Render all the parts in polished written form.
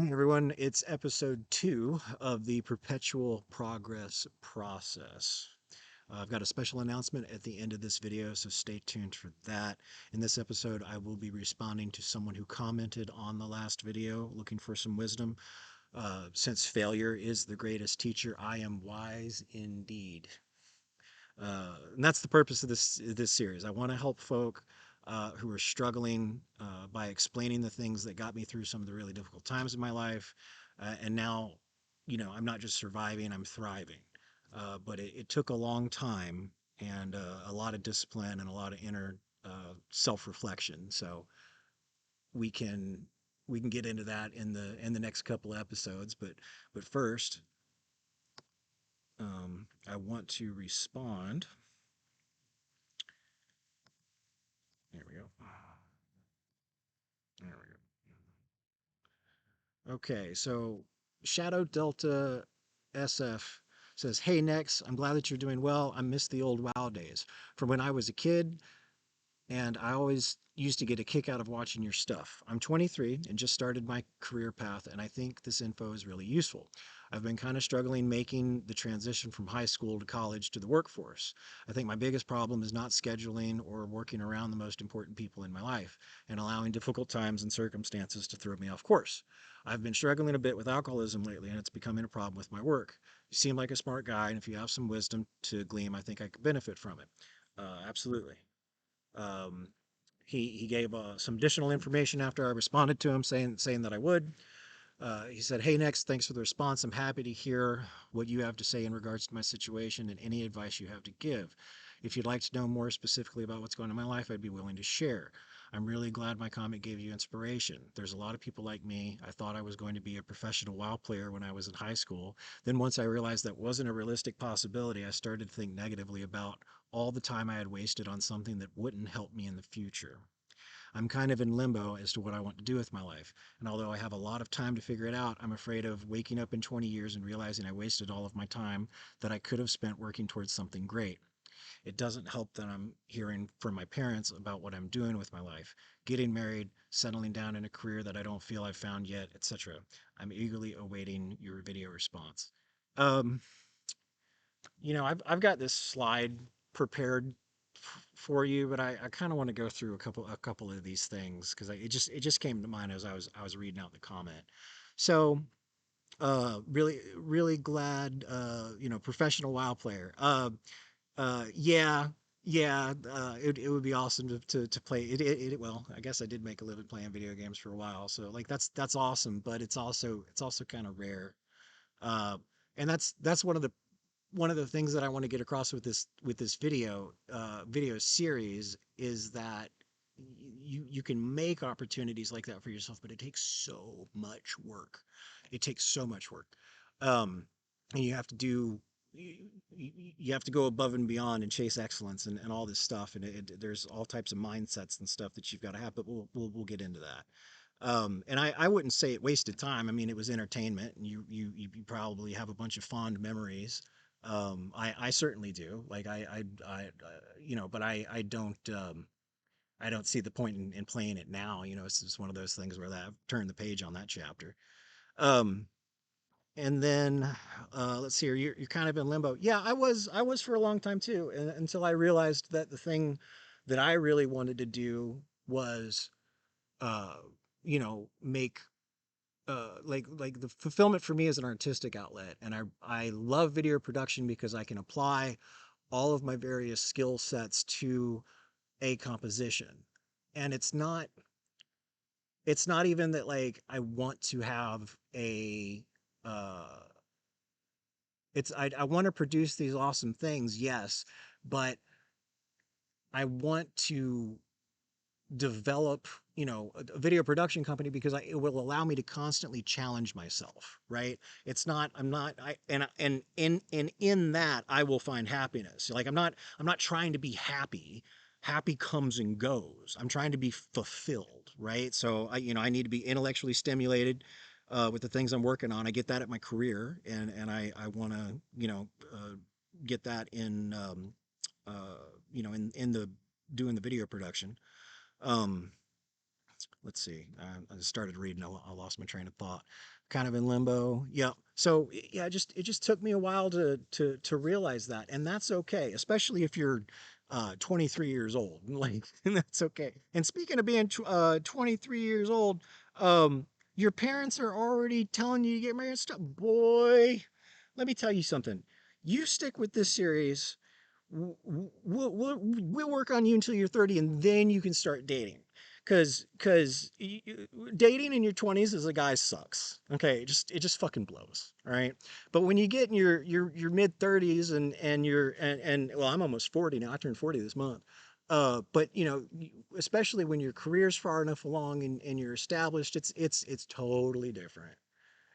Hey everyone, it's episode 2 of the Perpetual Progress Process. I've got a special announcement at the end of this video, so stay tuned for that. In this episode, I will be responding to someone who commented on the last video looking for some wisdom. Since failure is the greatest teacher, I am wise indeed. And that's the purpose of this series. I want to help folk who are struggling by explaining the things that got me through some of the really difficult times in my life. And now, I'm not just surviving; I'm thriving. But it took a long time and a lot of discipline and a lot of inner self-reflection. So we can we can get into that in the next couple episodes. But first, I want to respond. There we go. There we go. Okay, so Shadow Delta SF says, "Hey Nex, I'm glad that you're doing well. I miss the old WoW days from when I was a kid, and I always used to get a kick out of watching your stuff. I'm 23 and just started my career path, and I think this info is really useful. I've been kind of struggling making the transition from high school to college to the workforce. I think my biggest problem is not scheduling or working around the most important people in my life and allowing difficult times and circumstances to throw me off course. I've been struggling a bit with alcoholism lately, and it's becoming a problem with my work. You seem like a smart guy, and if you have some wisdom to glean, I think I could benefit from it." Absolutely. Um, he gave some additional information after I responded to him saying that I would. He said, "Hey, next, thanks for the response. I'm happy to hear what you have to say in regards to my situation and any advice you have to give. If you'd like to know more specifically about what's going on in my life, I'd be willing to share. I'm really glad my comment gave you inspiration. There's a lot of people like me. I thought I was going to be a professional WoW player when I was in high school. Then once I realized that wasn't a realistic possibility, I started to think negatively about all the time I had wasted on something that wouldn't help me in the future. I'm kind of in limbo as to what I want to do with my life. And although I have a lot of time to figure it out, I'm afraid of waking up in 20 years and realizing I wasted all of my time that I could have spent working towards something great. It doesn't help that I'm hearing from my parents about what I'm doing with my life, getting married, settling down in a career that I don't feel I've found yet, etc. I'm eagerly awaiting your video response." Um, I've got this slide prepared for you, but I kind of want to go through a couple of these things because it just came to mind as I was reading out the comment. So really glad, professional WoW player. Yeah, yeah, it would be awesome to play it. Well, I guess I did make a living playing video games for a while, so like that's awesome, but it's also kind of rare. Uh, and that's one of the things that I want to get across with this video series is that you can make opportunities like that for yourself, but it takes so much work. It takes so much work, um, and you have to go above and beyond and chase excellence and all this stuff. And there's all types of mindsets and stuff that you've got to have, but we'll get into that. And I wouldn't say it wasted time. I mean, it was entertainment, and you probably have a bunch of fond memories. I certainly do. Like but I don't see the point in playing it now. It's just one of those things where I've turned the page on that chapter. Um, and then let's see here. You're kind of in limbo. Yeah, I was for a long time too, until I realized that the thing that I really wanted to do was uh, make like the fulfillment for me is an artistic outlet, and I love video production because I can apply all of my various skill sets to a composition. And it's not even that like I want to have a uh I want to produce these awesome things, yes, but I want to develop, a video production company because it will allow me to constantly challenge myself, right? It's not I'm not I and in that I will find happiness. Like I'm not trying to be happy. Happy comes and goes. I'm trying to be fulfilled, right? So I need to be intellectually stimulated with the things I'm working on. I get that at my career, and I want to get that in in the doing the video production. um, let's see. I started reading. I lost my train of thought. Kind of in limbo. Yeah. So yeah, it just took me a while to realize that, and that's okay, especially if you're 23 years old. Like, and that's okay. And speaking of being 23 years old, your parents are already telling you to get married and stuff. Boy, let me tell you something. You stick with this series, we'll work on you until you're 30, and then you can start dating. Because dating in your 20s as a guy sucks. Okay, it just fucking blows. All right. But when you get in your mid 30s, and you're and well, I'm almost 40 now. I turned 40 this month. But especially when your career's far enough along, and you're established, it's totally different.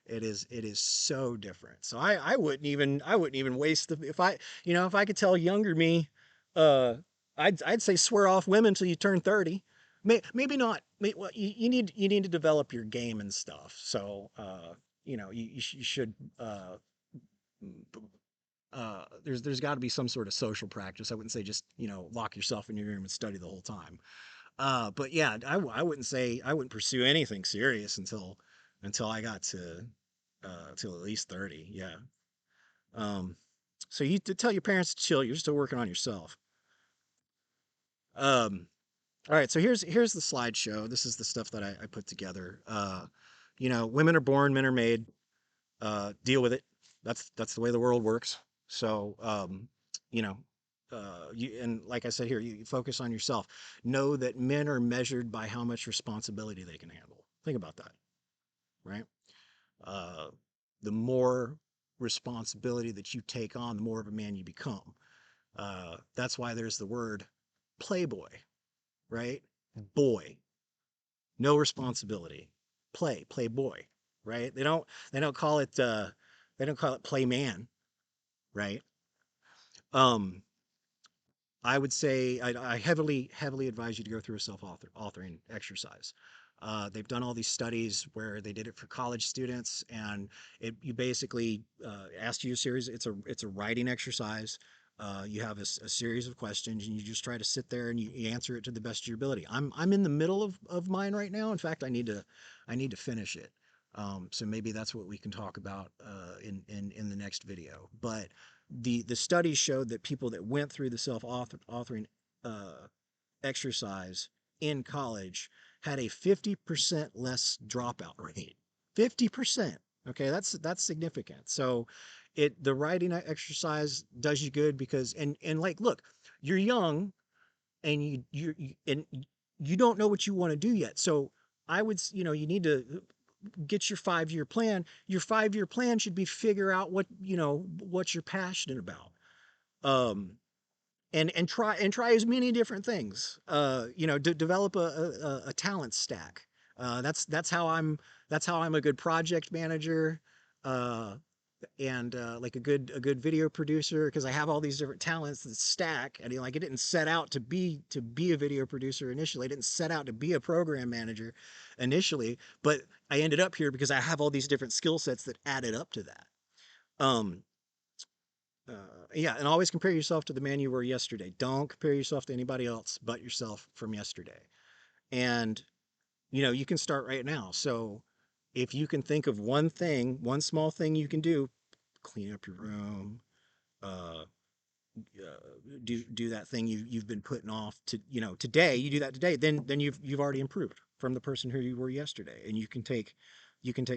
It is so different. So I wouldn't even waste the if I if I could tell younger me, uh I'd say swear off women until you turn 30. Maybe not. Well, you need to develop your game and stuff. So you should there's got to be some sort of social practice. I wouldn't say just lock yourself in your room and study the whole time. But yeah, I wouldn't say I wouldn't pursue anything serious until I got till at least 30. Yeah. Um, so you to tell your parents to chill. You're still working on yourself. Um, all right. So here's the slideshow. This is the stuff that I put together. Women are born, men are made. Deal with it. That's the way the world works. So you know. And like I said here, you focus on yourself. Know that men are measured by how much responsibility they can handle. Think about that, right? uh, the more responsibility that you take on, the more of a man you become. That's why there's the word playboy, right? Boy, no responsibility. Playboy, right? They don't call it playman, right? Um, I would say I heavily advise you to go through a authoring exercise. They've done all these studies where they did it for college students, and you basically asked you a series. It's a writing exercise. You have a series of questions, and you just try to sit there and you answer it to the best of your ability. I'm in the middle of mine right now. In fact, I need to finish it. So maybe that's what we can talk about in the next video. But the studies showed that people that went through the self-authoring uh, exercise in college had a 50% less dropout rate. 50%. Okay, that's significant. So the writing exercise does you good because and like look, you're young, and you don't know what you want to do yet. So I would, you need to get your 5-year plan. Your 5-year plan should be figure out what you're passionate about. Um, and try as many different things. Develop a talent stack. That's how I'm a good project manager. Uh, and like a good video producer, because I have all these different talents that stack. And like, I didn't set out to be a video producer initially. I didn't set out to be a program manager initially, but I ended up here because I have all these different skill sets that added up to that. Um, yeah, and always compare yourself to the man you were yesterday. Don't compare yourself to anybody else but yourself from yesterday. And you can start right now. So if you can think of one small thing you can do, clean up your room, uh, do that thing you've been putting off to today. You do that today, then you've already improved from the person who you were yesterday, and you can take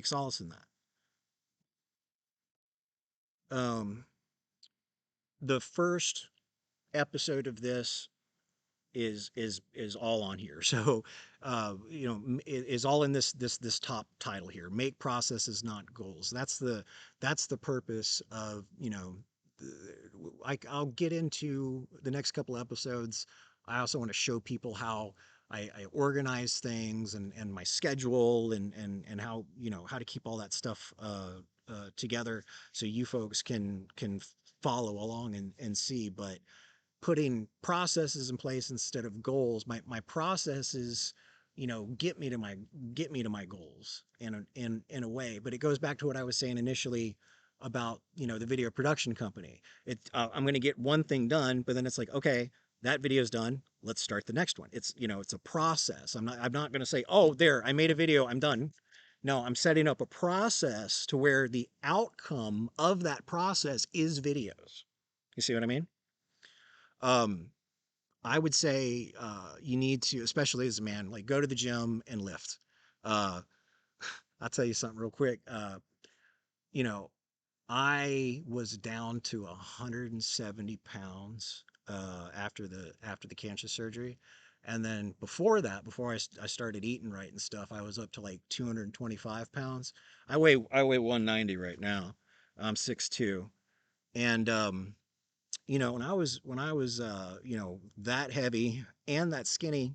solace in that. Um, the first episode of this is all on here. So is all in this top title here. Make processes, not goals. That's the purpose of I'll get into the next couple episodes. I also want to show people how I organize things, and my schedule, and how to keep all that stuff together, so you folks can follow along and see. But putting processes in place instead of goals. My processes, get me to my goals in a way. But it goes back to what I was saying initially about the video production company. I'm going to get one thing done, but then it's like, okay, That video's done. Let's start the next one. It's a process. I'm not going to say, "Oh, there, I made a video, I'm done." No, I'm setting up a process to where the outcome of that process is videos. You see what I mean? Um, I would say you need to, especially as a man, like go to the gym and lift. Uh, I'll tell you something real quick. You know, I was down to 170 pounds after the cancer surgery, and then before that, before I started eating right and stuff, I was up to like 225 pounds. I weigh 190 right now. I'm 6'2", and when I was that heavy and that skinny,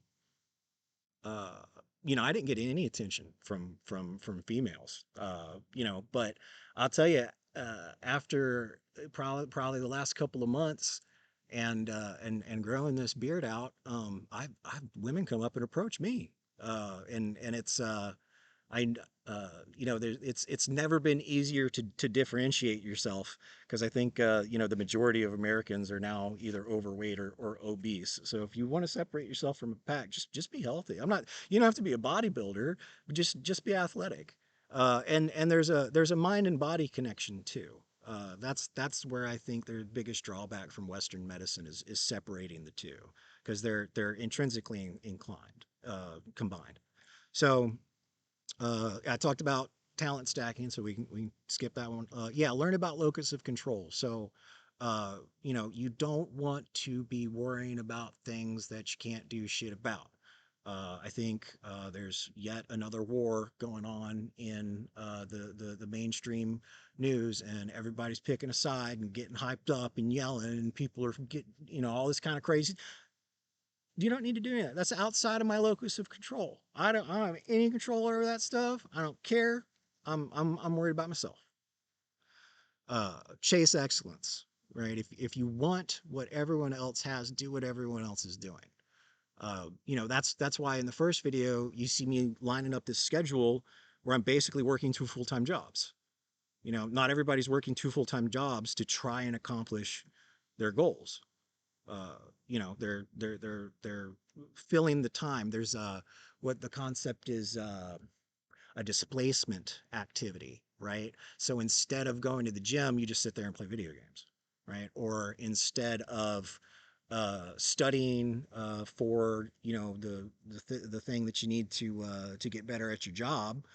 uh, I didn't get any attention from females. But I'll tell you, after probably the last couple of months, and growing this beard out, I've women come up and approach me, and I it's never been easier to differentiate yourself, because I think the majority of Americans are now either overweight or obese. So if you want to separate yourself from a pack, just be healthy. I'm not You don't have to be a bodybuilder, but just be athletic. And there's a mind and body connection too. That's where I think the biggest drawback from Western medicine is separating the two, because they're intrinsically inclined combined. So I talked about talent stacking, so we can skip that one. Yeah, learn about locus of control. So, you don't want to be worrying about things that you can't do shit about. I think there's yet another war going on in the mainstream news, and everybody's picking a side and getting hyped up and yelling, and people are getting, all this kind of crazy. You don't need to do that. That's outside of my locus of control. I don't have any control over that stuff. I don't care. I'm worried about myself. Chase excellence, right? If you want what everyone else has, do what everyone else is doing. That's why in the first video you see me lining up this schedule where I'm basically working two full-time jobs. Not everybody's working two full-time jobs to try and accomplish their goals. They're filling the time. There's what the concept is, a displacement activity, right? So instead of going to the gym, you just sit there and play video games, right? Or instead of studying for the thing that you need to get better at your job,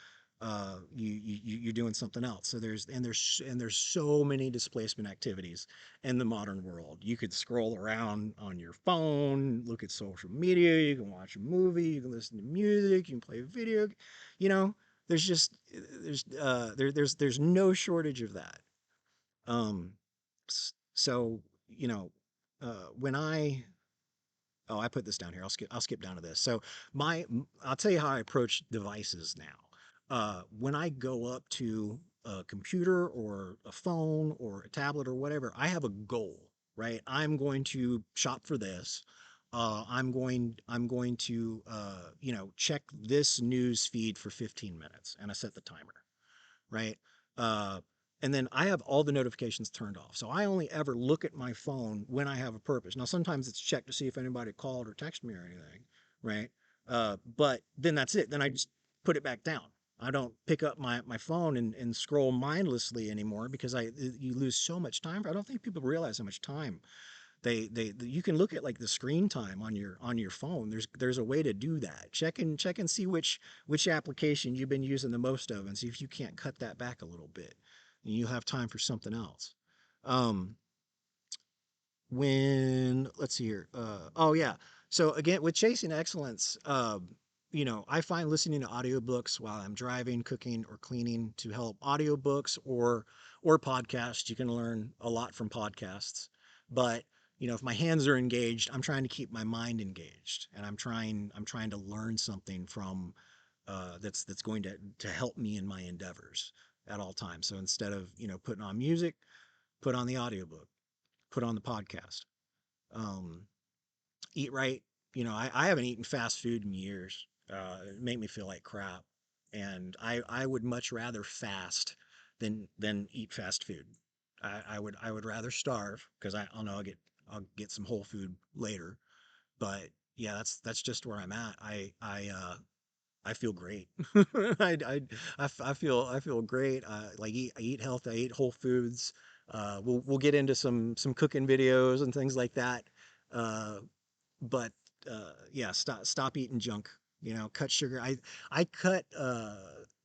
you're doing something else. So there's so many displacement activities in the modern world. You could scroll around on your phone, look at social media, you can watch a movie, you can listen to music, you can play video. You know, there's just there's no shortage of that. Um, so you know, when I put this down here. I'll skip down to this. So I'll tell you how I approach devices now. When I go up to a computer or a phone or a tablet or whatever, I have a goal, right? I'm going to shop for this. I'm going to check this news feed for 15 minutes, and I set the timer, right? Uh, and then I have all the notifications turned off. So I only ever look at my phone when I have a purpose. Now, sometimes it's checked to see if anybody called or texted me or anything, right? But then that's it. Then I just put it back down. I don't pick up my phone and scroll mindlessly anymore, because you lose so much time. I don't think people realize how much time you can look at, like, the screen time on your phone. There's a way to do that. Check and see which application you've been using the most of, and see if you can't cut that back a little bit, and you'll have time for something else. um when Let's see here. Oh yeah. So again, with chasing excellence, I find listening to audiobooks while I'm driving, cooking, or cleaning to help. Audiobooks or podcasts, you can learn a lot from podcasts. But if my hands are engaged, I'm trying to keep my mind engaged, and I'm trying to learn something from that's going to help me in my endeavors at all times. So instead of putting on music, put on the audiobook, put on the podcast. um, Eat right. I haven't eaten fast food in years. It made me feel like crap, and I would much rather fast than eat fast food. I would rather starve, because I'll know I'll get some whole food later. But yeah, that's just where I'm at. I feel great. I, I feel great. Like I eat healthy. I eat whole foods. We'll get into some cooking videos and things like that. Uh, but yeah, stop eating junk. You know, cut sugar. I cut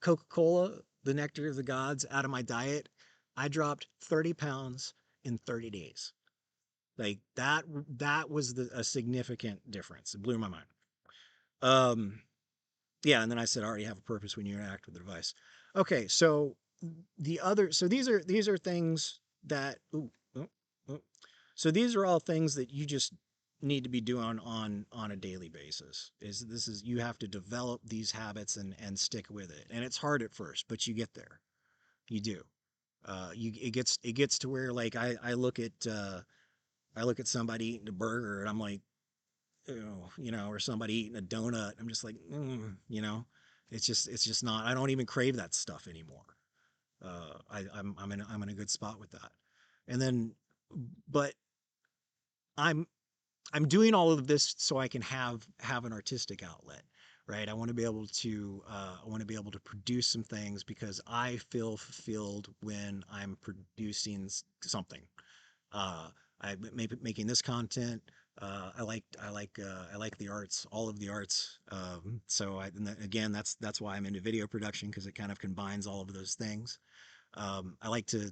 Coca-Cola, the nectar of the gods, out of my diet. I dropped 30 pounds in 30 days. Like that was a significant difference. It blew my mind. Um, yeah, and then I said, I already have a purpose when you interact with the device. Okay, so so these are things that ooh, ooh. So these are all things that you just need to be doing on a daily basis. Is this is you have to develop these habits and stick with it. And it's hard at first, but you get there. You do. You it gets to where like I look at somebody eating a burger and I'm like, you know, or somebody eating a donut. I'm just like, it's just not. I don't even crave that stuff anymore. I'm in a good spot with that. And then, but I'm I'm doing all of this so I can have an artistic outlet, right? I want to be able to I want to be able to produce some things because I feel fulfilled when I'm producing something. Uh, I maybe making this content. I like the arts, all of the arts. So again, that's why I'm into video production because it kind of combines all of those things. I like to.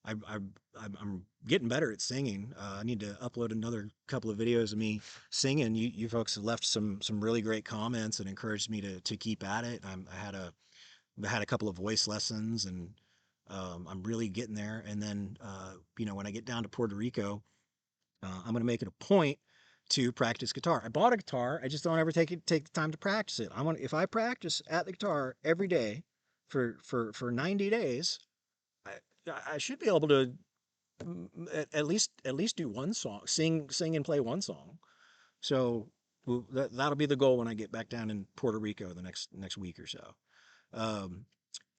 I'm getting better at singing. I need to upload another couple of videos of me singing. You folks have left some really great comments and encouraged me to keep at it. I had a couple of voice lessons and I'm really getting there. And then when I get down to Puerto Rico, I'm going to make it a point to practice guitar. I bought a guitar. I just don't ever take the time to practice it. If I practice at the guitar every day for 90 days, I should be able to at least do one song, sing and play one song. So that'll be the goal when I get back down in Puerto Rico the next week or so. Um,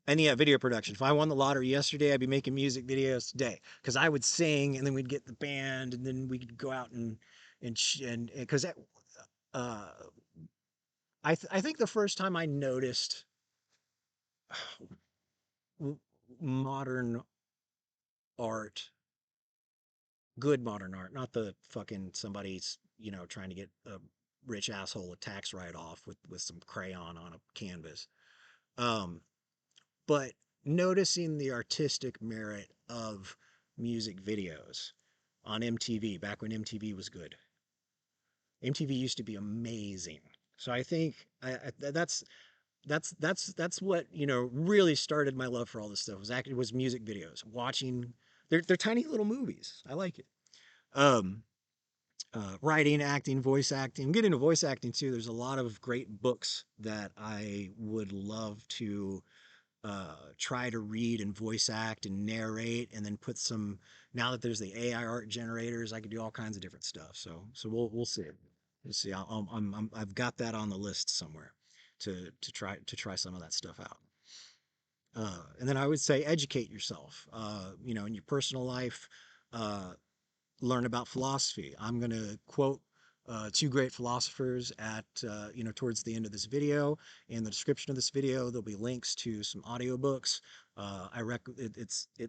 and yeah, video production. If I won the lottery yesterday, I'd be making music videos today because I would sing and then we'd get the band and then we could go out and because uh, I think the first time I noticed modern art, good modern art, not the fucking somebody's trying to get a rich asshole a tax write off with some crayon on a canvas. Um, but noticing the artistic merit of music videos on MTV back when MTV was good. MTV used to be amazing. So I think that's what really started my love for all this stuff was music videos. Watching they're tiny little movies. I like it. Um, Writing, acting, voice acting. I'm getting into voice acting too. There's a lot of great books that I would love to try to read and voice act and narrate and then put some now that there's the AI art generators I could do all kinds of different stuff so we'll see we'll see I've got that on the list somewhere to try some of that stuff out and then I would say educate yourself in your personal life uh, learn about philosophy. I'm going to quote two great philosophers at towards the end of this video. In the description of this video, there'll be links to some audiobooks.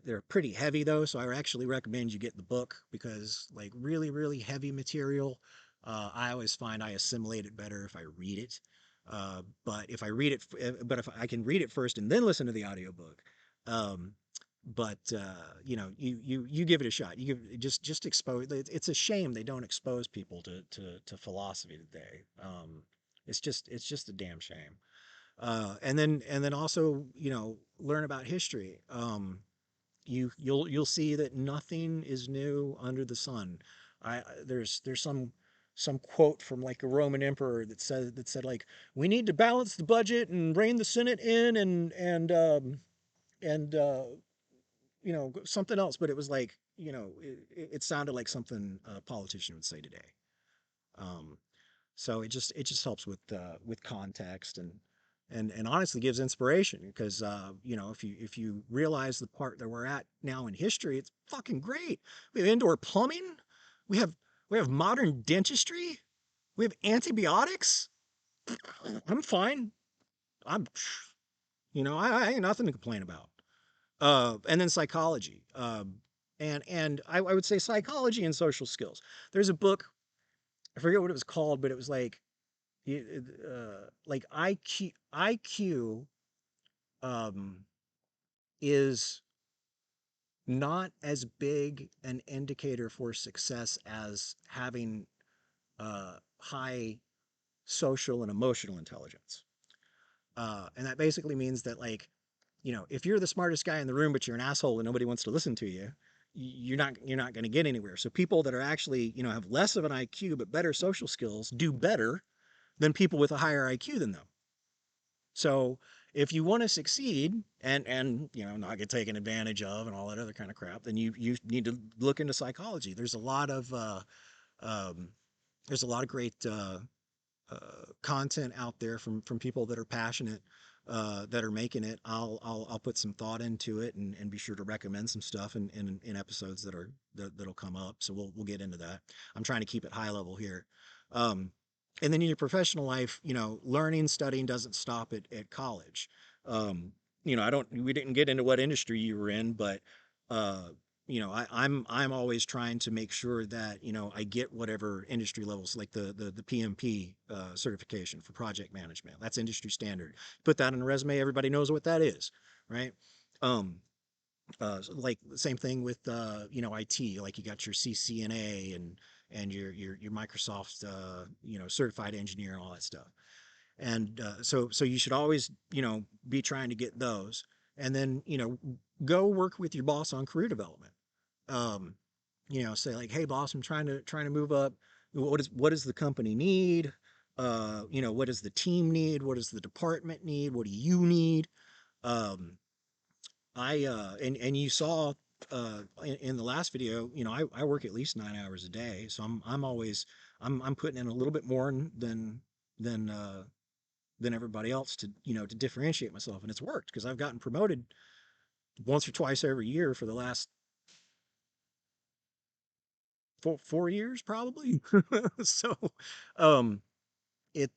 They're pretty heavy though, so I actually recommend you get the book because like really heavy material. I always find I assimilate it better if I read it. But if I read it, but if I can read it first and then listen to the audiobook, um, but you give it a shot. You give just expose. It's a shame they don't expose people to philosophy today. It's just a damn shame. And then also learn about history. You'll see that nothing is new under the sun. There's some quote from like a Roman emperor that said like we need to balance the budget and rein the Senate in and something else, but it was like, it sounded like something a politician would say today. Um, so it just helps with context and honestly gives inspiration because if you realize the part that we're at now in history, it's fucking great. We have indoor plumbing. We have We have modern dentistry. We have antibiotics. I'm fine. I'm, I ain't nothing to complain about. And then psychology. And I would say psychology and social skills. There's a book, I forget what it was called, but it was like IQ um, is not as big an indicator for success as having high social and emotional intelligence. And that basically means that, like, if you're the smartest guy in the room, but you're an asshole and nobody wants to listen to you, you're not going to get anywhere. So people that are actually, have less of an IQ but better social skills do better than people with a higher IQ than them. So if you want to succeed and not get taken advantage of and all that other kind of crap, then you need to look into psychology. Um, there's a lot of great content out there from people that are passionate, that are making it. I'll put some thought into it and be sure to recommend some stuff in episodes that'll come up. So we'll get into that. I'm trying to keep it high level here. Um, and then in your professional life, learning, studying doesn't stop at college. Um, we didn't get into what industry you were in, but uh, I'm always trying to make sure that I get whatever industry levels, like the PMP certification for project management. That's industry standard. Put that on a resume. Everybody knows what that is, right? Um, so like the same thing with IT. Like you got your CCNA and your Microsoft certified engineer and all that stuff. And so you should always be trying to get those, and then go work with your boss on career development. um, say like, hey boss, I'm trying to move up. What does the company need? What does the team need? What does the department need? What do you need? Um, and you saw in the last video, I work at least 9 hours a day, so I'm always I'm putting in a little bit more than than everybody else to differentiate myself, and it's worked because I've gotten promoted once or twice every year for the last 4 years probably. So um it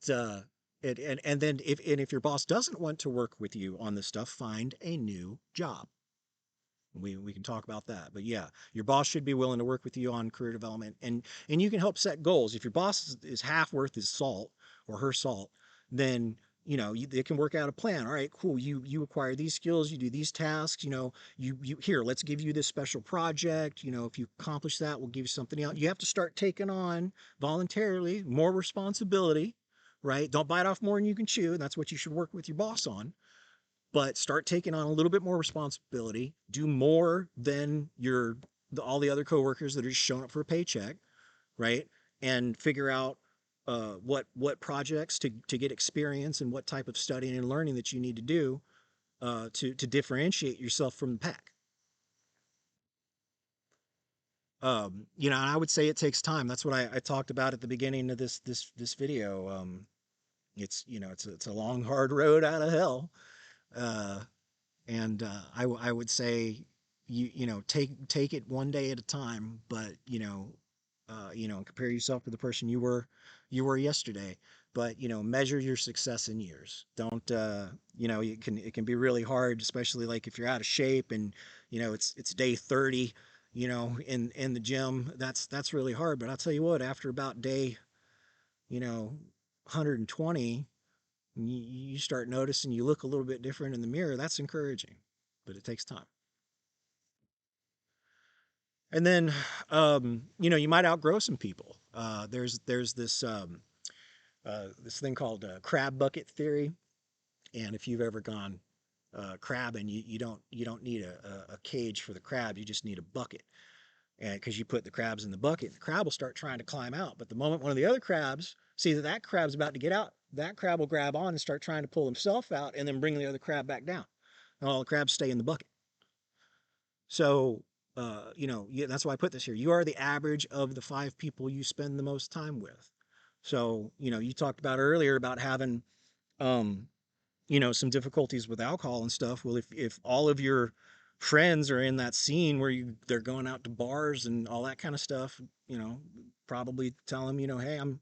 it and then if your boss doesn't want to work with you on this stuff, find a new job. We can talk about that, but yeah, your boss should be willing to work with you on career development, and you can help set goals. If your boss is half worth his salt, or her salt, then they can work out a plan. All right, cool, you acquire these skills, you do these tasks, you here, let's give you this special project. If you accomplish that, we'll give you something else. You have to start taking on voluntarily more responsibility, right? Don't bite off more than you can chew. That's what you should work with your boss on, but start taking on a little bit more responsibility. Do more than all the other coworkers that are just showing up for a paycheck, right? And figure out what projects to get experience, and what type of studying and learning that you need to do to differentiate yourself from the pack. And I would say it takes time. That's what I talked about at the beginning of this video. It's a long, hard road out of hell. Uh, and I would say take it one day at a time, but compare yourself to the person you were yesterday, but measure your success in years. Don't it can be really hard, especially like if you're out of shape and it's day 30 in the gym. That's really hard, but I'll tell you what, after about day 120, you start noticing you look a little bit different in the mirror. That's encouraging, but it takes time. And then, you might outgrow some people. There's this thing called crab bucket theory, and if you've ever gone crabbing, you don't need a cage for the crab. You just need a bucket, and because you put the crabs in the bucket, the crab will start trying to climb out. But the moment one of the other crabs see that crab's about to get out, that crab will grab on and start trying to pull himself out, and then bring the other crab back down. And all the crabs stay in the bucket. So, that's why I put this here. You are the average of the five people you spend the most time with. So, you talked about earlier about having, um, some difficulties with alcohol and stuff. Well, if all of your friends are in that scene where they're going out to bars and all that kind of stuff, probably tell them, hey, I'm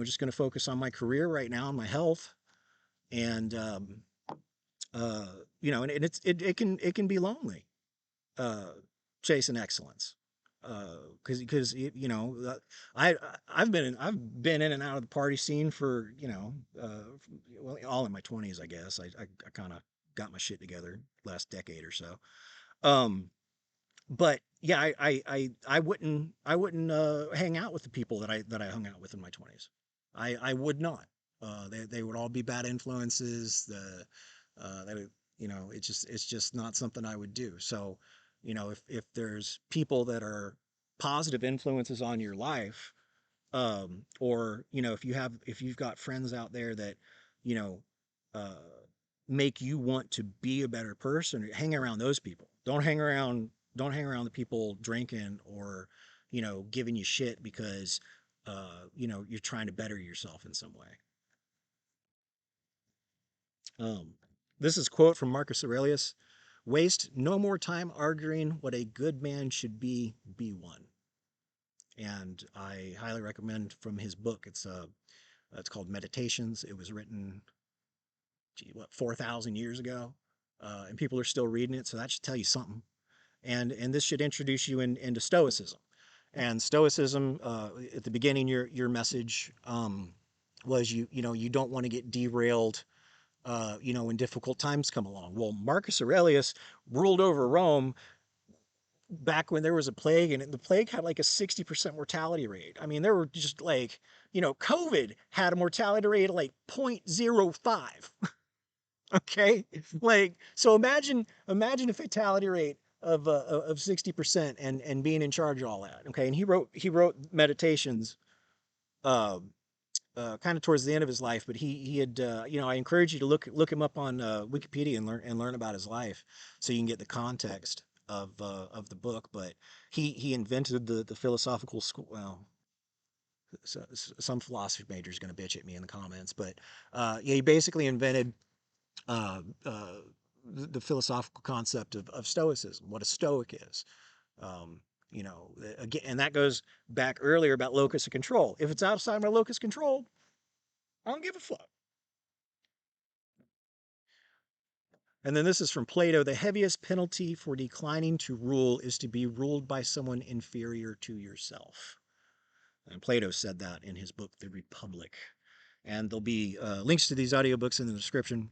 just going to focus on my career right now and my health. And, uh, and it can be lonely, uh, chasing excellence. Because I I've been in and out of the party scene for well, all in my 20s, I guess. I kind of got my shit together last decade or so. Um, but yeah, I wouldn't hang out with the people that I hung out with in my 20s. I would not. They would all be bad influences. That it's just not something I would do. So, if there's people that are positive influences on your life, or if you've got friends out there that you know uh, make you want to be a better person, hang around those people. Don't hang around the people drinking or giving you shit because you're trying to better yourself in some way. um, this is a quote from Marcus Aurelius: waste no more time arguing what a good man should be one. And I highly recommend from his book. It's called Meditations. It was written, gee, what, 4,000 years ago, and people are still reading it. So that should tell you something. And this should introduce you into Stoicism. And Stoicism, at the beginning, your message was you don't want to get derailed. When difficult times come along. Well, Marcus Aurelius ruled over Rome back when there was a plague, and the plague had like a 60% mortality rate. I mean, there were just like, COVID had a mortality rate of like 0.05. Okay. Like, so imagine a fatality rate of 60% and being in charge of all that. Okay. And he wrote Meditations, uh, kind of towards the end of his life, but he had, I encourage you to look him up on Wikipedia and learn about his life, so you can get the context of the book. But he invented the philosophical school. Well, so, some philosophy major is going to bitch at me in the comments, but yeah, he basically invented uh, uh, the philosophical concept of Stoicism, what a Stoic is. Um, again, and that goes back earlier about locus of control. If it's outside my locus control, I don't give a fuck. And then this is from Plato: the heaviest penalty for declining to rule is to be ruled by someone inferior to yourself. And Plato said that in his book, The Republic. And there'll be links to these audiobooks in the description.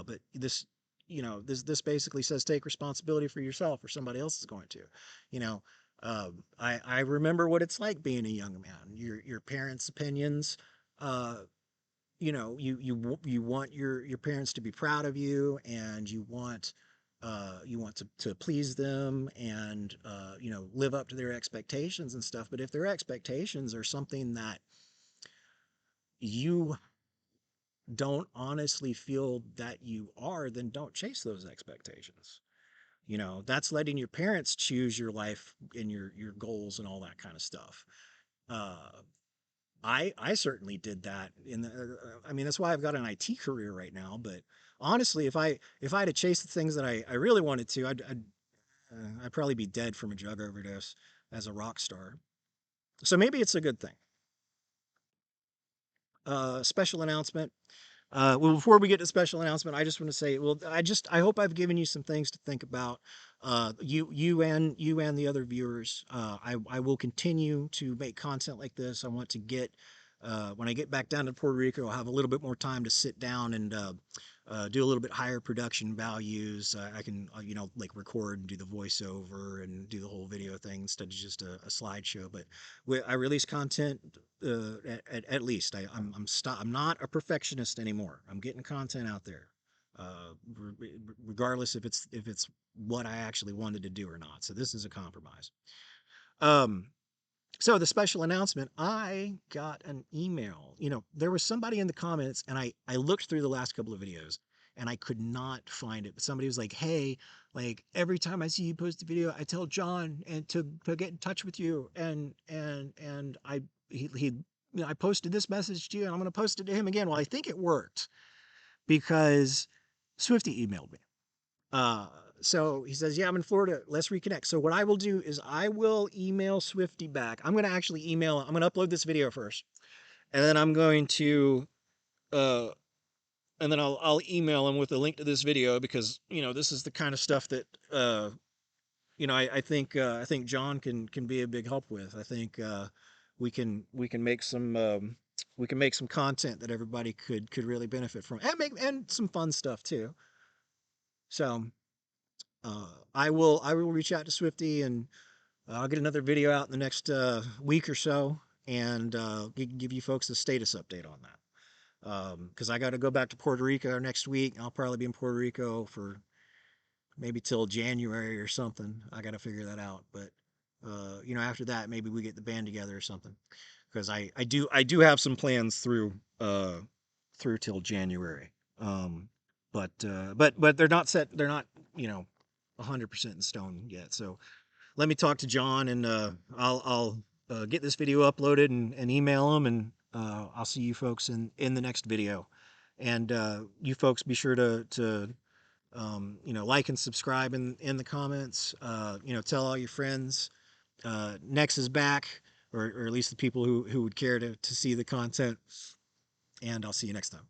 But this basically says take responsibility for yourself, or somebody else is going to. You know, I remember what it's like being a young man. Your parents' opinions. Uh, you want your parents to be proud of you, and you want to please them, and live up to their expectations and stuff. But if their expectations are something that you don't honestly feel that you are, then don't chase those expectations. That's letting your parents choose your life and your goals and all that kind of stuff. uh I certainly did that I mean, that's why I've got an IT career right now. But honestly, if I had to chase the things that I really wanted to, I'd probably be dead from a drug overdose as a rock star. So maybe it's a good thing. Special announcement. Well, before we get to special announcement, I just want to say, well, I hope I've given you some things to think about. You and the other viewers. I will continue to make content like this. I want to get when I get back down to Puerto Rico, I'll have a little bit more time to sit down and do a little bit higher production values. I can like record and do the voiceover and do the whole video thing instead of just a slideshow. But I release content at least. I'm not a perfectionist anymore. I'm getting content out there, regardless if it's what I actually wanted to do or not. So this is a compromise. Um, so the special announcement, I got an email. There was somebody in the comments, and I looked through the last couple of videos and I could not find it. But somebody was like, "Hey, like every time I see you post a video, I tell John and to get in touch with you." And he I posted this message to you, and I'm going to post it to him again. Well, I think it worked because Swifty emailed me. So he says, yeah, I'm in Florida. Let's reconnect. So what I will do is I will email Swifty back. I'm going to actually email, I'm going to upload this video first. And then I'm going to, uh, and then I'll email him with a link to this video because, this is the kind of stuff that, I think John can be a big help with. I think, we can make some content that everybody could really benefit from and some fun stuff too. So, I will reach out to Swifty and I'll get another video out in the next week or so, and give you folks a status update on that. Because I got to go back to Puerto Rico next week. I'll probably be in Puerto Rico for maybe till January or something. I got to figure that out. But after that, maybe we get the band together or something. Because I do have some plans through till January. Um, but they're not set. They're not 100% in stone yet. So let me talk to John, and I'll get this video uploaded and email him, and I'll see you folks in the next video. And you folks be sure to like and subscribe in the comments. Tell all your friends. Next is back, or at least the people who would care to see the content. And I'll see you next time.